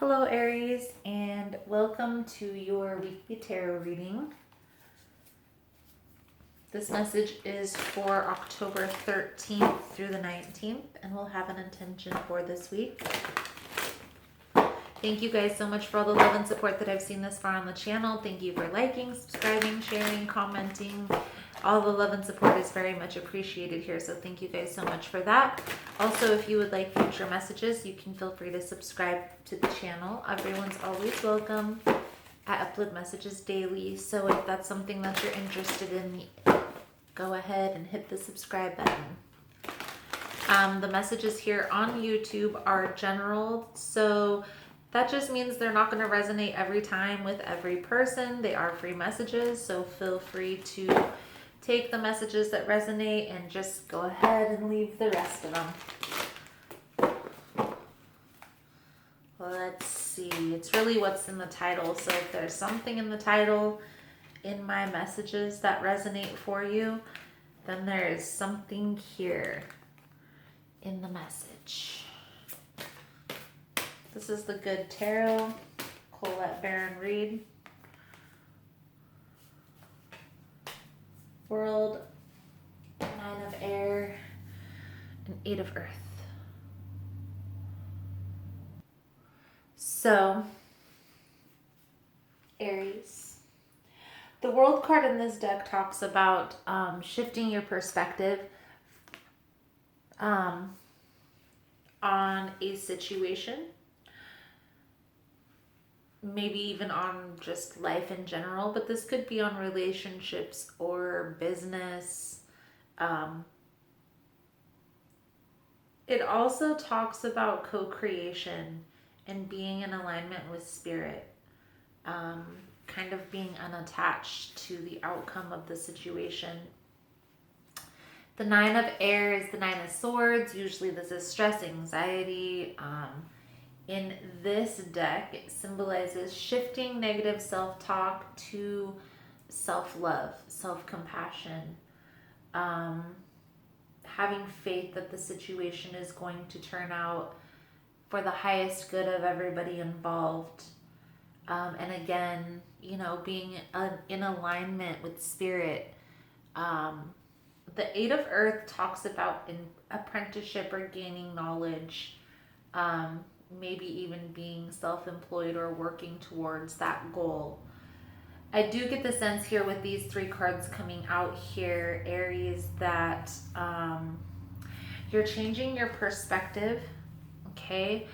Hello, Aries, and welcome to your weekly tarot reading. This message is for October 13th through the 19th, and we'll have an intention for this week. Thank you guys so much for all the love and support that I've seen this far on the channel. Thank you for liking, subscribing, sharing, commenting. All the love and support is very much appreciated here, so thank you guys so much for that. Also, if you would like future messages, you can feel free to subscribe to the channel. Everyone's always welcome. I upload messages daily, so if that's something that you're interested in, go ahead and hit the subscribe button. The messages here on YouTube are general, so that just means they're not going to resonate every time with every person. They are free messages, so feel free to take the messages that resonate and just go ahead and leave the rest of them. Let's see. It's really what's in the title. So if there's something in the title in my messages that resonate for you, then there is something here in the message. This is the Good Tarot, Colette Baron Reed. World, 9 of Air, and 8 of Earth. So, Aries. The World card in this deck talks about shifting your perspective on a situation. Maybe even on just life in general, but this could be on relationships or business. It also talks about co-creation and being in alignment with spirit, kind of being unattached to the outcome of the situation. The 9 of Air is the 9 of Swords. Usually this is stress, anxiety. In this deck, it symbolizes shifting negative self-talk to self-love, self-compassion, having faith that the situation is going to turn out for the highest good of everybody involved. And again, being in alignment with spirit. The 8 of Earth talks about an apprenticeship or gaining knowledge, maybe even being self-employed or working towards that goal. I do get the sense here with these 3 cards coming out here, Aries, that you're changing your perspective, okay,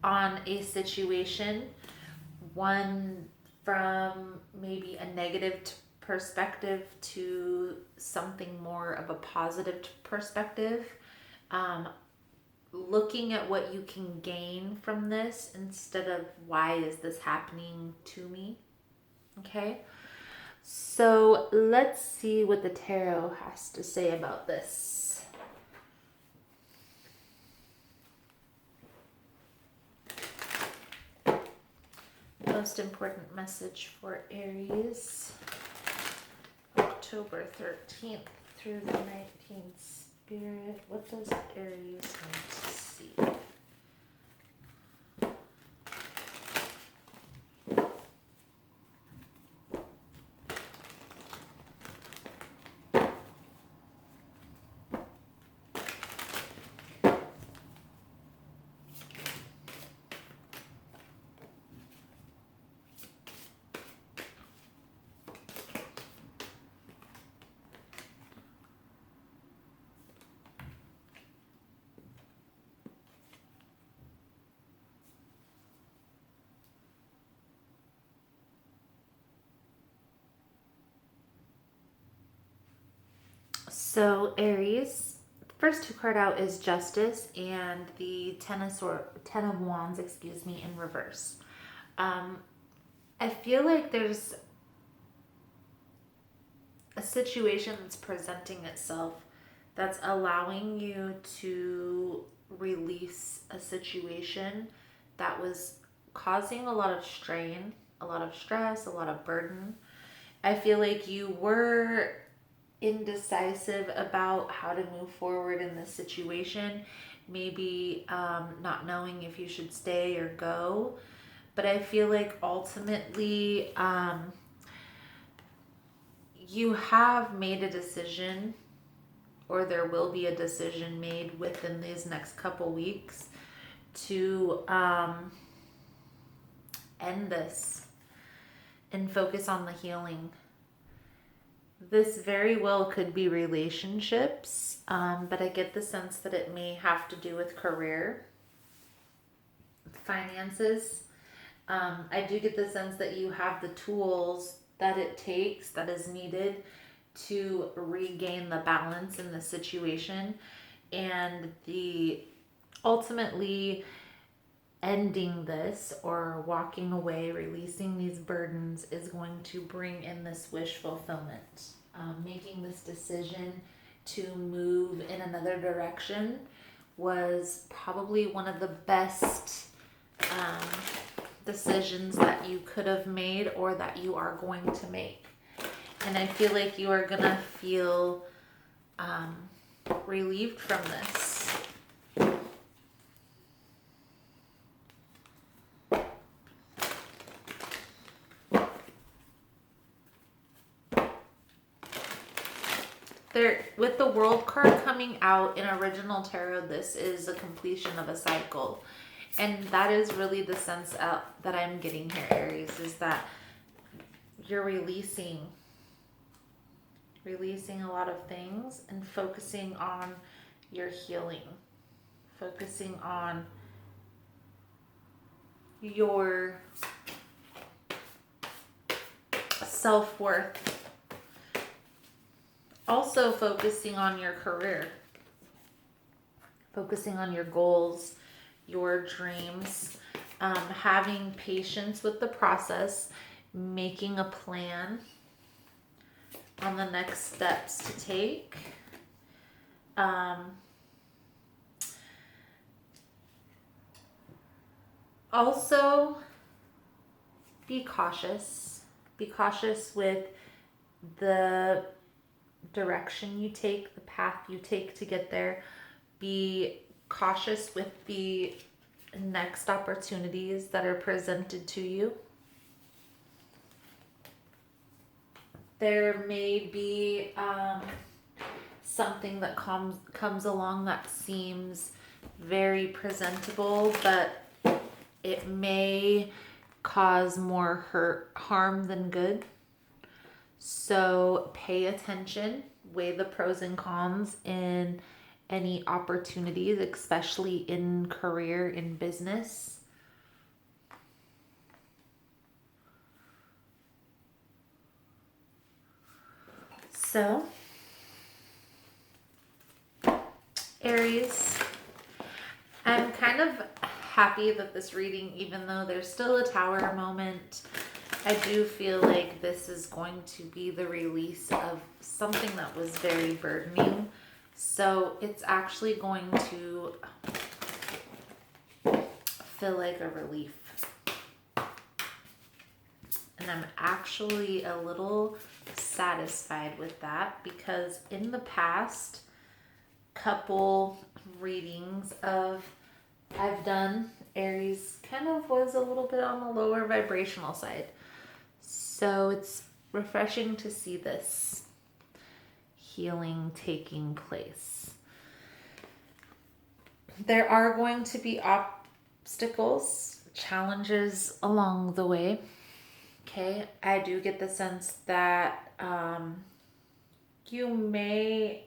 on a situation. One from maybe a negative perspective to something more of a positive perspective. Looking at what you can gain from this instead of why is this happening to me. Okay, so let's see what the tarot has to say about this. Most important message for Aries, October 13th through the 19th. Spirit, what does Aries need to see? So Aries, the first 2 card out is Justice and the Ten of Wands, in reverse. I feel like there's a situation that's presenting itself that's allowing you to release a situation that was causing a lot of strain, a lot of stress, a lot of burden. I feel like you were indecisive about how to move forward in this situation. maybe not knowing if you should stay or go. But I feel like ultimately you have made a decision, or there will be a decision made within these next couple weeks to end this and focus on the healing. This very well could be relationships, but I get the sense that it may have to do with career, finances. I do get the sense that you have the tools that it takes, that is needed to regain the balance in the situation, and the ultimately ending this or walking away, releasing these burdens is going to bring in this wish fulfillment. Making this decision to move in another direction was probably one of the best decisions that you could have made or that you are going to make. And I feel like you are going to feel relieved from this. There, with the World card coming out in original tarot, this is a completion of a cycle. And that is really the sense that I'm getting here, Aries, is that you're releasing a lot of things and focusing on your healing, focusing on your self-worth. Also focusing on your career, focusing on your goals, your dreams, having patience with the process, making a plan on the next steps to take. Also, be cautious. Be cautious with the direction you take, the path you take to get there. Be cautious with the next opportunities that are presented to you. There may be something that comes along that seems very presentable, but it may cause more harm than good. So pay attention, weigh the pros and cons in any opportunities, especially in career, in business. So, Aries, I'm kind of happy that this reading, even though there's still a Tower moment, I do feel like this is going to be the release of something that was very burdening. So it's actually going to feel like a relief. And I'm actually a little satisfied with that, because in the past couple readings I've done, Aries kind of was a little bit on the lower vibrational side. So it's refreshing to see this healing taking place. There are going to be obstacles, challenges along the way. Okay, I do get the sense that you may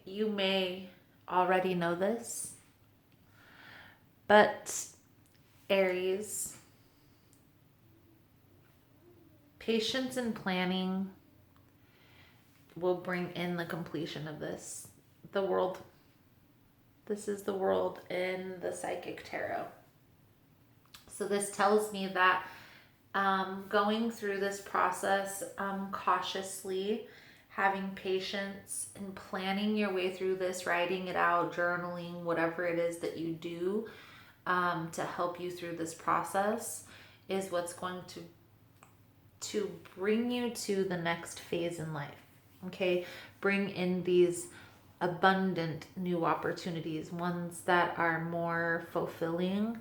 already know this, but Aries, patience and planning will bring in the completion of this. This is the World in the Psychic Tarot. So this tells me that going through this process cautiously, having patience and planning your way through this, writing it out, journaling, whatever it is that you do to help you through this process is what's going to bring you to the next phase in life. Okay, bring in these abundant new opportunities, ones that are more fulfilling,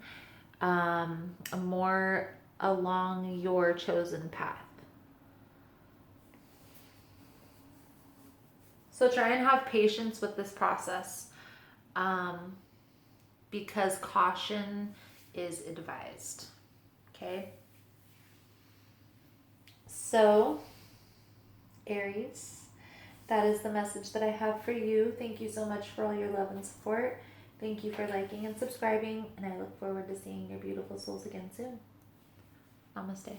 more along your chosen path. So try and have patience with this process, because caution is advised. Okay? So, Aries, that is the message that I have for you. Thank you so much for all your love and support. Thank you for liking and subscribing, and I look forward to seeing your beautiful souls again soon. Namaste.